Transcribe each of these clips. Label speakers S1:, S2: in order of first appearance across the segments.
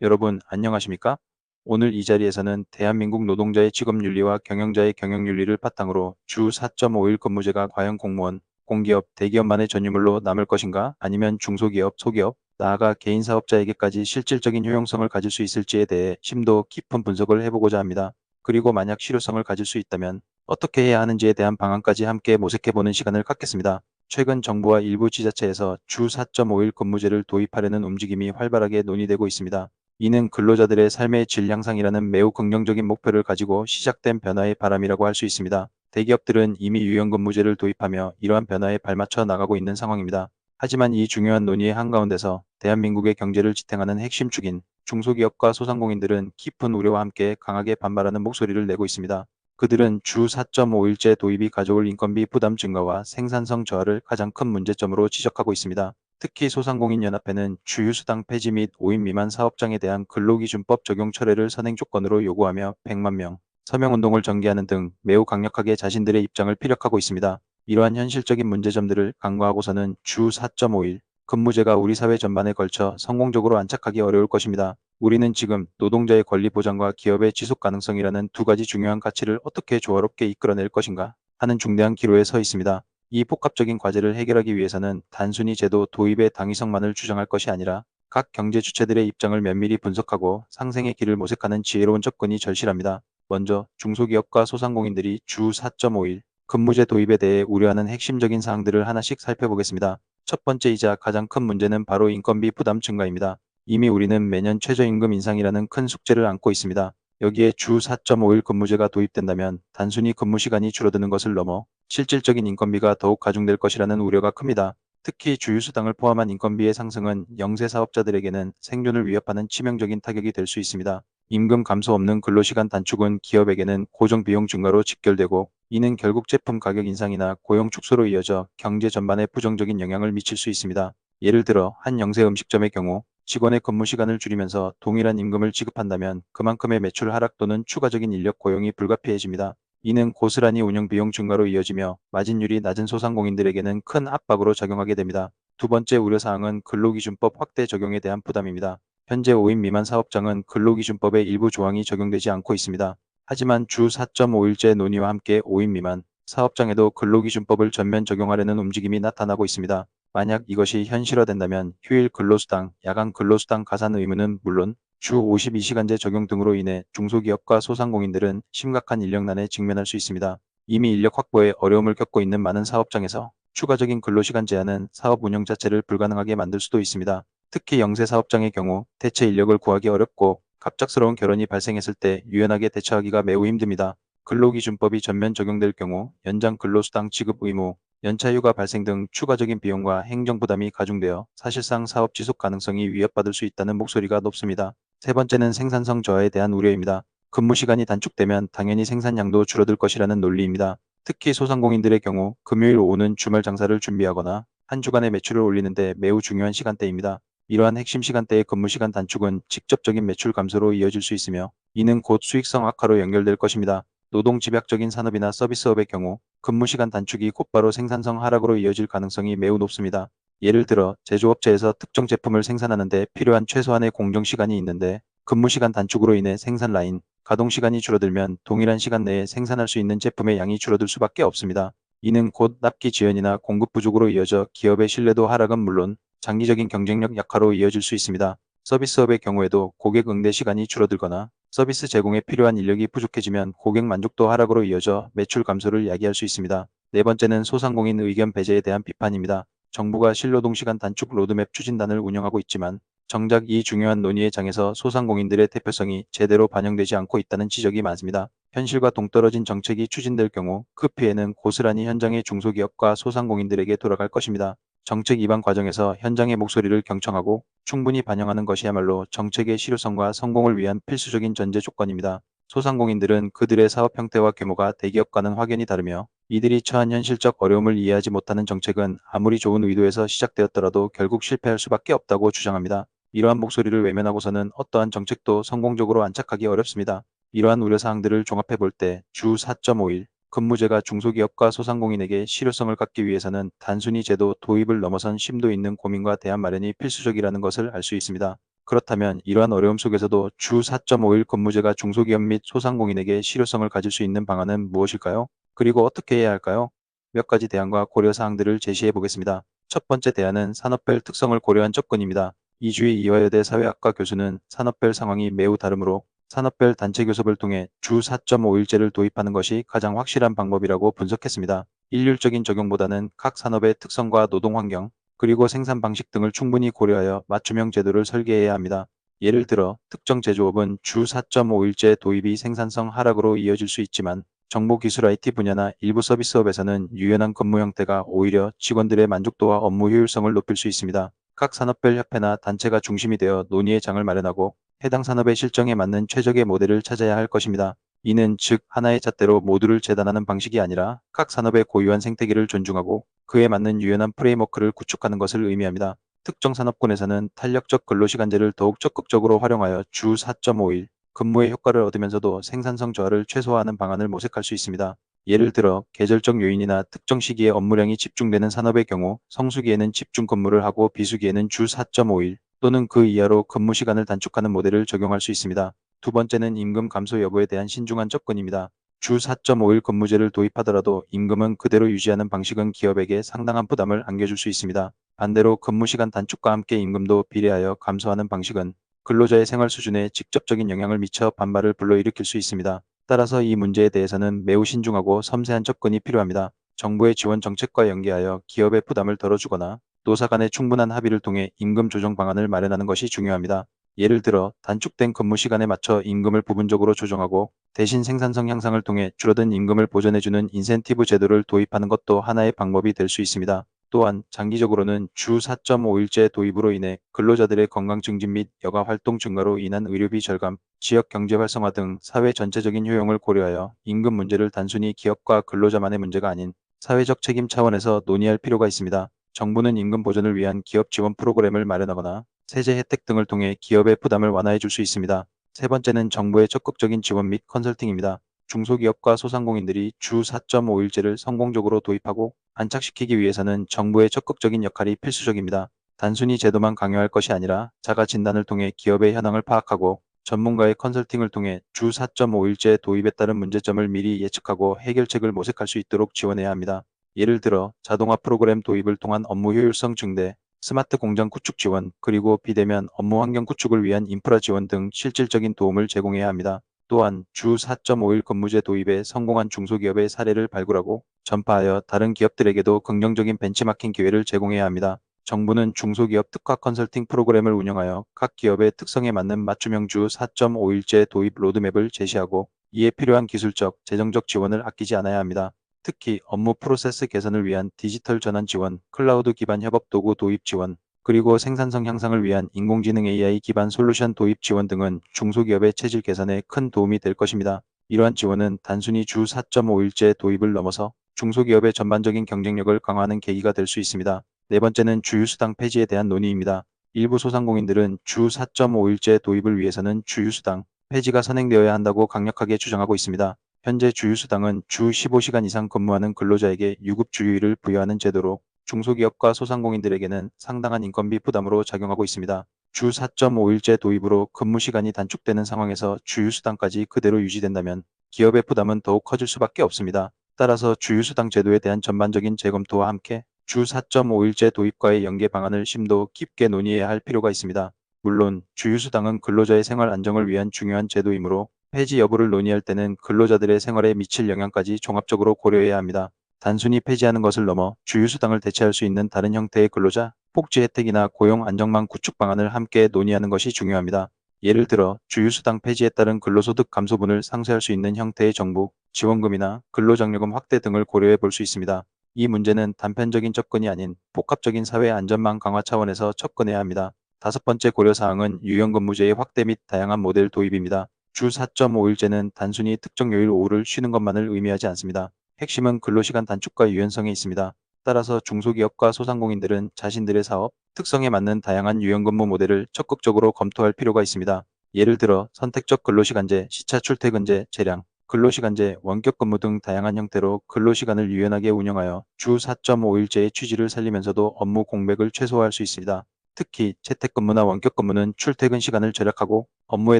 S1: 여러분, 안녕하십니까? 오늘 이 자리에서는 대한민국 노동자의 직업윤리와 경영자의 경영윤리를 바탕으로 주 4.5일 근무제가 과연 공무원, 공기업, 대기업만의 전유물로 남을 것인가? 아니면 중소기업, 소기업, 나아가 개인 사업자에게까지 실질적인 효용성을 가질 수 있을지에 대해 심도 깊은 분석을 해보고자 합니다. 그리고 만약 실효성을 가질 수 있다면 어떻게 해야 하는지에 대한 방안까지 함께 모색해보는 시간을 갖겠습니다. 최근 정부와 일부 지자체에서 주 4.5일 근무제를 도입하려는 움직임이 활발하게 논의되고 있습니다. 이는 근로자들의 삶의 질 향상이라는 매우 긍정적인 목표를 가지고 시작된 변화의 바람이라고 할 수 있습니다. 대기업들은 이미 유연근무제를 도입하며 이러한 변화에 발맞춰 나가고 있는 상황입니다. 하지만 이 중요한 논의의 한가운데서 대한민국의 경제를 지탱하는 핵심 축인 중소기업과 소상공인들은 깊은 우려와 함께 강하게 반발하는 목소리를 내고 있습니다. 그들은 주 4.5일제 도입이 가져올 인건비 부담 증가와 생산성 저하를 가장 큰 문제점으로 지적하고 있습니다. 특히 소상공인연합회는 주휴수당 폐지 및 5인 미만 사업장에 대한 근로기준법 적용 철회를 선행 조건으로 요구하며 100만 명 서명운동을 전개하는 등 매우 강력하게 자신들의 입장을 피력하고 있습니다. 이러한 현실적인 문제점들을 간과하고서는 주 4.5일 근무제가 우리 사회 전반에 걸쳐 성공적으로 안착하기 어려울 것입니다. 우리는 지금 노동자의 권리 보장과 기업의 지속 가능성이라는 두 가지 중요한 가치를 어떻게 조화롭게 이끌어낼 것인가 하는 중대한 기로에 서 있습니다. 이 복합적인 과제를 해결하기 위해서는 단순히 제도 도입의 당위성만을 주장할 것이 아니라 각 경제 주체들의 입장을 면밀히 분석하고 상생의 길을 모색하는 지혜로운 접근이 절실합니다. 먼저 중소기업과 소상공인들이 주 4.5일 근무제 도입에 대해 우려하는 핵심적인 사항들을 하나씩 살펴보겠습니다. 첫 번째이자 가장 큰 문제는 바로 인건비 부담 증가입니다. 이미 우리는 매년 최저임금 인상이라는 큰 숙제를 안고 있습니다. 여기에 주 4.5일 근무제가 도입된다면 단순히 근무 시간이 줄어드는 것을 넘어 실질적인 인건비가 더욱 가중될 것이라는 우려가 큽니다. 특히 주휴수당을 포함한 인건비의 상승은 영세 사업자들에게는 생존을 위협하는 치명적인 타격이 될 수 있습니다. 임금 감소 없는 근로시간 단축은 기업에게는 고정비용 증가로 직결되고 이는 결국 제품 가격 인상이나 고용 축소로 이어져 경제 전반에 부정적인 영향을 미칠 수 있습니다. 예를 들어 한 영세 음식점의 경우 직원의 근무 시간을 줄이면서 동일한 임금을 지급한다면 그만큼의 매출 하락 또는 추가적인 인력 고용이 불가피해집니다. 이는 고스란히 운영 비용 증가로 이어지며 마진율이 낮은 소상공인들에게는 큰 압박으로 작용하게 됩니다. 두 번째 우려사항은 근로기준법 확대 적용에 대한 부담입니다. 현재 5인 미만 사업장은 근로기준법의 일부 조항이 적용되지 않고 있습니다. 하지만 주 4.5일제 논의와 함께 5인 미만 사업장에도 근로기준법을 전면 적용하려는 움직임이 나타나고 있습니다. 만약 이것이 현실화된다면 휴일 근로수당, 야간 근로수당 가산 의무는 물론 주 52시간제 적용 등으로 인해 중소기업과 소상공인들은 심각한 인력난에 직면할 수 있습니다. 이미 인력 확보에 어려움을 겪고 있는 많은 사업장에서 추가적인 근로시간 제한은 사업 운영 자체를 불가능하게 만들 수도 있습니다. 특히 영세 사업장의 경우 대체 인력을 구하기 어렵고 갑작스러운 결혼이 발생했을 때 유연하게 대처하기가 매우 힘듭니다. 근로기준법이 전면 적용될 경우 연장 근로수당 지급 의무, 연차휴가 발생 등 추가적인 비용과 행정부담이 가중되어 사실상 사업 지속 가능성이 위협받을 수 있다는 목소리가 높습니다. 세 번째는 생산성 저하에 대한 우려입니다. 근무 시간이 단축되면 당연히 생산량도 줄어들 것이라는 논리입니다. 특히 소상공인들의 경우 금요일 오후는 주말 장사를 준비하거나 한 주간의 매출을 올리는데 매우 중요한 시간대입니다. 이러한 핵심 시간대의 근무 시간 단축은 직접적인 매출 감소로 이어질 수 있으며 이는 곧 수익성 악화로 연결될 것입니다. 노동 집약적인 산업이나 서비스업의 경우 근무 시간 단축이 곧바로 생산성 하락으로 이어질 가능성이 매우 높습니다. 예를 들어 제조업체에서 특정 제품을 생산하는데 필요한 최소한의 공정 시간이 있는데 근무 시간 단축으로 인해 생산 라인, 가동 시간이 줄어들면 동일한 시간 내에 생산할 수 있는 제품의 양이 줄어들 수밖에 없습니다. 이는 곧 납기 지연이나 공급 부족으로 이어져 기업의 신뢰도 하락은 물론 장기적인 경쟁력 약화로 이어질 수 있습니다. 서비스업의 경우에도 고객 응대 시간이 줄어들거나 서비스 제공에 필요한 인력이 부족해지면 고객 만족도 하락으로 이어져 매출 감소를 야기할 수 있습니다. 네 번째는 소상공인 의견 배제에 대한 비판입니다. 정부가 실노동 시간 단축 로드맵 추진단을 운영하고 있지만 정작 이 중요한 논의의 장에서 소상공인들의 대표성이 제대로 반영되지 않고 있다는 지적이 많습니다. 현실과 동떨어진 정책이 추진될 경우 그 피해는 고스란히 현장의 중소기업과 소상공인들에게 돌아갈 것입니다. 정책 입안 과정에서 현장의 목소리를 경청하고 충분히 반영하는 것이야말로 정책의 실효성과 성공을 위한 필수적인 전제 조건입니다. 소상공인들은 그들의 사업 형태와 규모가 대기업과는 확연히 다르며 이들이 처한 현실적 어려움을 이해하지 못하는 정책은 아무리 좋은 의도에서 시작되었더라도 결국 실패할 수밖에 없다고 주장합니다. 이러한 목소리를 외면하고서는 어떠한 정책도 성공적으로 안착하기 어렵습니다. 이러한 우려사항들을 종합해 볼 때 주 4.5일 근무제가 중소기업과 소상공인에게 실효성을 갖기 위해서는 단순히 제도 도입을 넘어선 심도 있는 고민과 대안 마련이 필수적이라는 것을 알 수 있습니다. 그렇다면 이러한 어려움 속에서도 주 4.5일 근무제가 중소기업 및 소상공인에게 실효성을 가질 수 있는 방안은 무엇일까요? 그리고 어떻게 해야 할까요? 몇 가지 대안과 고려 사항들을 제시해 보겠습니다. 첫 번째 대안은 산업별 특성을 고려한 접근입니다. 이주희 이화여대 사회학과 교수는 산업별 상황이 매우 다르므로 산업별 단체 교섭을 통해 주 4.5일제를 도입하는 것이 가장 확실한 방법이라고 분석했습니다. 일률적인 적용보다는 각 산업의 특성과 노동 환경, 그리고 생산 방식 등을 충분히 고려하여 맞춤형 제도를 설계해야 합니다. 예를 들어 특정 제조업은 주 4.5일제 도입이 생산성 하락으로 이어질 수 있지만 정보기술 IT 분야나 일부 서비스업에서는 유연한 근무 형태가 오히려 직원들의 만족도와 업무 효율성을 높일 수 있습니다. 각 산업별 협회나 단체가 중심이 되어 논의의 장을 마련하고 해당 산업의 실정에 맞는 최적의 모델을 찾아야 할 것입니다. 이는 즉 하나의 잣대로 모두를 재단하는 방식이 아니라 각 산업의 고유한 생태계를 존중하고 그에 맞는 유연한 프레임워크를 구축하는 것을 의미합니다. 특정 산업군에서는 탄력적 근로시간제를 더욱 적극적으로 활용하여 주 4.5일 근무의 효과를 얻으면서도 생산성 저하를 최소화하는 방안을 모색할 수 있습니다. 예를 들어 계절적 요인이나 특정 시기에 업무량이 집중되는 산업의 경우 성수기에는 집중 근무를 하고 비수기에는 주 4.5일 또는 그 이하로 근무 시간을 단축하는 모델을 적용할 수 있습니다. 두 번째는 임금 감소 여부에 대한 신중한 접근입니다. 주 4.5일 근무제를 도입하더라도 임금은 그대로 유지하는 방식은 기업에게 상당한 부담을 안겨줄 수 있습니다. 반대로 근무시간 단축과 함께 임금도 비례하여 감소하는 방식은 근로자의 생활 수준에 직접적인 영향을 미쳐 반발을 불러일으킬 수 있습니다. 따라서 이 문제에 대해서는 매우 신중하고 섬세한 접근이 필요합니다. 정부의 지원 정책과 연계하여 기업의 부담을 덜어주거나 노사 간의 충분한 합의를 통해 임금 조정 방안을 마련하는 것이 중요합니다. 예를 들어 단축된 근무 시간에 맞춰 임금을 부분적으로 조정하고 대신 생산성 향상을 통해 줄어든 임금을 보전해주는 인센티브 제도를 도입하는 것도 하나의 방법이 될 수 있습니다. 또한 장기적으로는 주 4.5일제 도입으로 인해 근로자들의 건강 증진 및 여가 활동 증가로 인한 의료비 절감, 지역 경제 활성화 등 사회 전체적인 효용을 고려하여 임금 문제를 단순히 기업과 근로자만의 문제가 아닌 사회적 책임 차원에서 논의할 필요가 있습니다. 정부는 임금 보전을 위한 기업 지원 프로그램을 마련하거나 세제 혜택 등을 통해 기업의 부담을 완화해 줄 수 있습니다. 세 번째는 정부의 적극적인 지원 및 컨설팅입니다. 중소기업과 소상공인들이 주 4.5일제를 성공적으로 도입하고 안착시키기 위해서는 정부의 적극적인 역할이 필수적입니다. 단순히 제도만 강요할 것이 아니라 자가 진단을 통해 기업의 현황을 파악하고 전문가의 컨설팅을 통해 주 4.5일제 도입에 따른 문제점을 미리 예측하고 해결책을 모색할 수 있도록 지원해야 합니다. 예를 들어 자동화 프로그램 도입을 통한 업무 효율성 증대, 스마트 공장 구축 지원, 그리고 비대면 업무 환경 구축을 위한 인프라 지원 등 실질적인 도움을 제공해야 합니다. 또한 주 4.5일 근무제 도입에 성공한 중소기업의 사례를 발굴하고 전파하여 다른 기업들에게도 긍정적인 벤치마킹 기회를 제공해야 합니다. 정부는 중소기업 특화 컨설팅 프로그램을 운영하여 각 기업의 특성에 맞는 맞춤형 주 4.5일제 도입 로드맵을 제시하고 이에 필요한 기술적, 재정적 지원을 아끼지 않아야 합니다. 특히 업무 프로세스 개선을 위한 디지털 전환 지원, 클라우드 기반 협업 도구 도입 지원, 그리고 생산성 향상을 위한 인공지능 AI 기반 솔루션 도입 지원 등은 중소기업의 체질 개선에 큰 도움이 될 것입니다. 이러한 지원은 단순히 주 4.5일제 도입을 넘어서 중소기업의 전반적인 경쟁력을 강화하는 계기가 될 수 있습니다. 네 번째는 주휴수당 폐지에 대한 논의입니다. 일부 소상공인들은 주 4.5일제 도입을 위해서는 주휴수당 폐지가 선행되어야 한다고 강력하게 주장하고 있습니다. 현재 주휴수당은 주 15시간 이상 근무하는 근로자에게 유급 주휴일을 부여하는 제도로 중소기업과 소상공인들에게는 상당한 인건비 부담으로 작용하고 있습니다. 주 4.5일제 도입으로 근무 시간이 단축되는 상황에서 주휴수당까지 그대로 유지된다면 기업의 부담은 더욱 커질 수밖에 없습니다. 따라서 주휴수당 제도에 대한 전반적인 재검토와 함께 주 4.5일제 도입과의 연계 방안을 심도 깊게 논의해야 할 필요가 있습니다. 물론 주휴수당은 근로자의 생활 안정을 위한 중요한 제도이므로 폐지 여부를 논의할 때는 근로자들의 생활에 미칠 영향까지 종합적으로 고려해야 합니다. 단순히 폐지하는 것을 넘어 주휴수당을 대체할 수 있는 다른 형태의 근로자, 복지 혜택이나 고용 안정망 구축 방안을 함께 논의하는 것이 중요합니다. 예를 들어 주휴수당 폐지에 따른 근로소득 감소분을 상쇄할 수 있는 형태의 정부, 지원금이나 근로장려금 확대 등을 고려해 볼 수 있습니다. 이 문제는 단편적인 접근이 아닌 복합적인 사회 안전망 강화 차원에서 접근해야 합니다. 다섯 번째 고려사항은 유연근무제의 확대 및 다양한 모델 도입입니다. 주 4.5일제는 단순히 특정 요일 오후를 쉬는 것만을 의미하지 않습니다. 핵심은 근로시간 단축과 유연성에 있습니다. 따라서 중소기업과 소상공인들은 자신들의 사업, 특성에 맞는 다양한 유연근무 모델을 적극적으로 검토할 필요가 있습니다. 예를 들어 선택적 근로시간제, 시차 출퇴근제, 재량, 근로시간제, 원격 근무 등 다양한 형태로 근로시간을 유연하게 운영하여 주 4.5일제의 취지를 살리면서도 업무 공백을 최소화할 수 있습니다. 특히 재택근무나 원격근무는 출퇴근 시간을 절약하고 업무에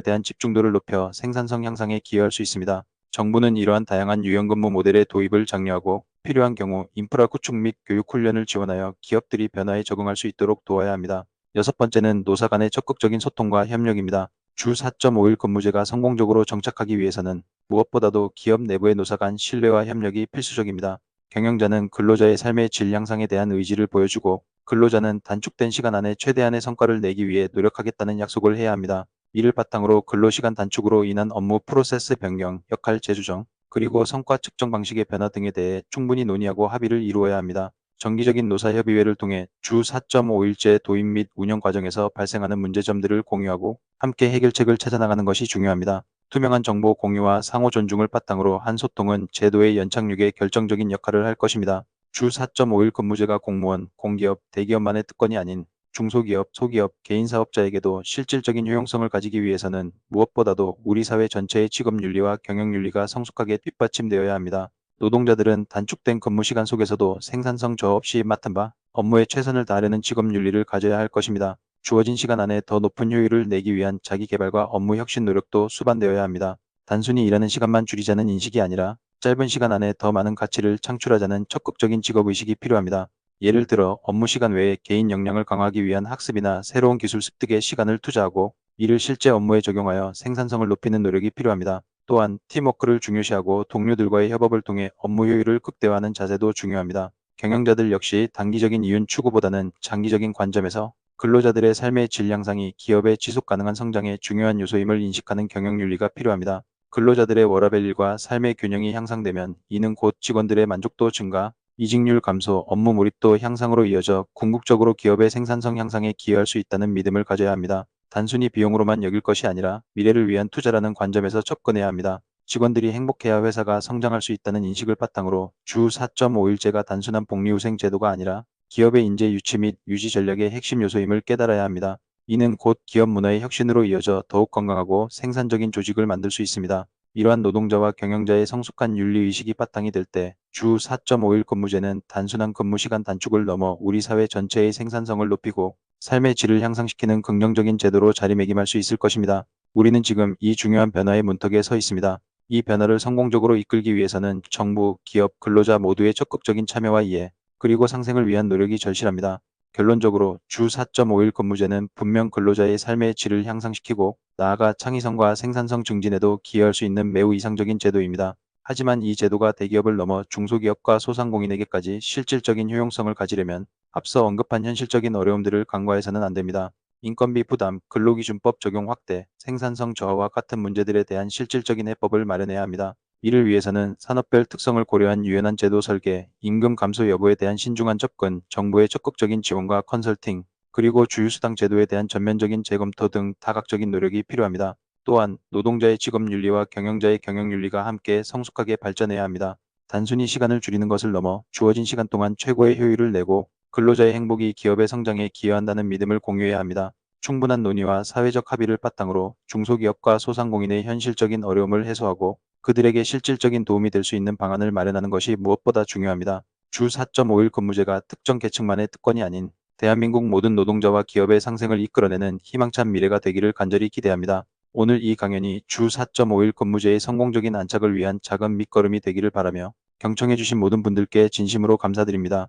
S1: 대한 집중도를 높여 생산성 향상에 기여할 수 있습니다. 정부는 이러한 다양한 유연근무 모델의 도입을 장려하고 필요한 경우 인프라 구축 및 교육 훈련을 지원하여 기업들이 변화에 적응할 수 있도록 도와야 합니다. 여섯 번째는 노사 간의 적극적인 소통과 협력입니다. 주 4.5일 근무제가 성공적으로 정착하기 위해서는 무엇보다도 기업 내부의 노사 간 신뢰와 협력이 필수적입니다. 경영자는 근로자의 삶의 질 향상에 대한 의지를 보여주고 근로자는 단축된 시간 안에 최대한의 성과를 내기 위해 노력하겠다는 약속을 해야 합니다. 이를 바탕으로 근로시간 단축으로 인한 업무 프로세스 변경, 역할 재조정, 그리고 성과 측정 방식의 변화 등에 대해 충분히 논의하고 합의를 이루어야 합니다. 정기적인 노사협의회를 통해 주 4.5일제 도입 및 운영 과정에서 발생하는 문제점들을 공유하고 함께 해결책을 찾아나가는 것이 중요합니다. 투명한 정보 공유와 상호 존중을 바탕으로 한 소통은 제도의 연착륙에 결정적인 역할을 할 것입니다. 주 4.5일 근무제가 공무원, 공기업, 대기업만의 특권이 아닌 중소기업, 소기업, 개인사업자에게도 실질적인 효용성을 가지기 위해서는 무엇보다도 우리 사회 전체의 직업윤리와 경영윤리가 성숙하게 뒷받침되어야 합니다. 노동자들은 단축된 근무 시간 속에서도 생산성 저하 없이 맡은 바 업무에 최선을 다하려는 직업윤리를 가져야 할 것입니다. 주어진 시간 안에 더 높은 효율을 내기 위한 자기 개발과 업무 혁신 노력도 수반되어야 합니다. 단순히 일하는 시간만 줄이자는 인식이 아니라 짧은 시간 안에 더 많은 가치를 창출하자는 적극적인 직업의식이 필요합니다. 예를 들어 업무 시간 외에 개인 역량을 강화하기 위한 학습이나 새로운 기술 습득에 시간을 투자하고 이를 실제 업무에 적용하여 생산성을 높이는 노력이 필요합니다. 또한 팀워크를 중요시하고 동료들과의 협업을 통해 업무 효율을 극대화하는 자세도 중요합니다. 경영자들 역시 단기적인 이윤 추구보다는 장기적인 관점에서 근로자들의 삶의 질 향상이 기업의 지속 가능한 성장의 중요한 요소임을 인식하는 경영윤리가 필요합니다. 근로자들의 워라밸 일과 삶의 균형이 향상되면 이는 곧 직원들의 만족도 증가, 이직률 감소, 업무 몰입도 향상으로 이어져 궁극적으로 기업의 생산성 향상에 기여할 수 있다는 믿음을 가져야 합니다. 단순히 비용으로만 여길 것이 아니라 미래를 위한 투자라는 관점에서 접근해야 합니다. 직원들이 행복해야 회사가 성장할 수 있다는 인식을 바탕으로 주 4.5일제가 단순한 복리후생 제도가 아니라 기업의 인재 유치 및 유지 전략의 핵심 요소임을 깨달아야 합니다. 이는 곧 기업 문화의 혁신으로 이어져 더욱 건강하고 생산적인 조직을 만들 수 있습니다. 이러한 노동자와 경영자의 성숙한 윤리의식이 바탕이 될 때 주 4.5일 근무제는 단순한 근무시간 단축을 넘어 우리 사회 전체의 생산성을 높이고 삶의 질을 향상시키는 긍정적인 제도로 자리매김할 수 있을 것입니다. 우리는 지금 이 중요한 변화의 문턱에 서 있습니다. 이 변화를 성공적으로 이끌기 위해서는 정부, 기업, 근로자 모두의 적극적인 참여와 이해, 그리고 상생을 위한 노력이 절실합니다. 결론적으로 주 4.5일 근무제는 분명 근로자의 삶의 질을 향상시키고 나아가 창의성과 생산성 증진에도 기여할 수 있는 매우 이상적인 제도입니다. 하지만 이 제도가 대기업을 넘어 중소기업과 소상공인에게까지 실질적인 효용성을 가지려면 앞서 언급한 현실적인 어려움들을 간과해서는 안 됩니다. 인건비 부담, 근로기준법 적용 확대, 생산성 저하와 같은 문제들에 대한 실질적인 해법을 마련해야 합니다. 이를 위해서는 산업별 특성을 고려한 유연한 제도 설계, 임금 감소 여부에 대한 신중한 접근, 정부의 적극적인 지원과 컨설팅, 그리고 주휴수당 제도에 대한 전면적인 재검토 등 다각적인 노력이 필요합니다. 또한 노동자의 직업윤리와 경영자의 경영윤리가 함께 성숙하게 발전해야 합니다. 단순히 시간을 줄이는 것을 넘어 주어진 시간 동안 최고의 효율을 내고 근로자의 행복이 기업의 성장에 기여한다는 믿음을 공유해야 합니다. 충분한 논의와 사회적 합의를 바탕으로 중소기업과 소상공인의 현실적인 어려움을 해소하고 그들에게 실질적인 도움이 될 수 있는 방안을 마련하는 것이 무엇보다 중요합니다. 주 4.5일 근무제가 특정 계층만의 특권이 아닌 대한민국 모든 노동자와 기업의 상생을 이끌어내는 희망찬 미래가 되기를 간절히 기대합니다. 오늘 이 강연이 주 4.5일 근무제의 성공적인 안착을 위한 작은 밑거름이 되기를 바라며 경청해주신 모든 분들께 진심으로 감사드립니다.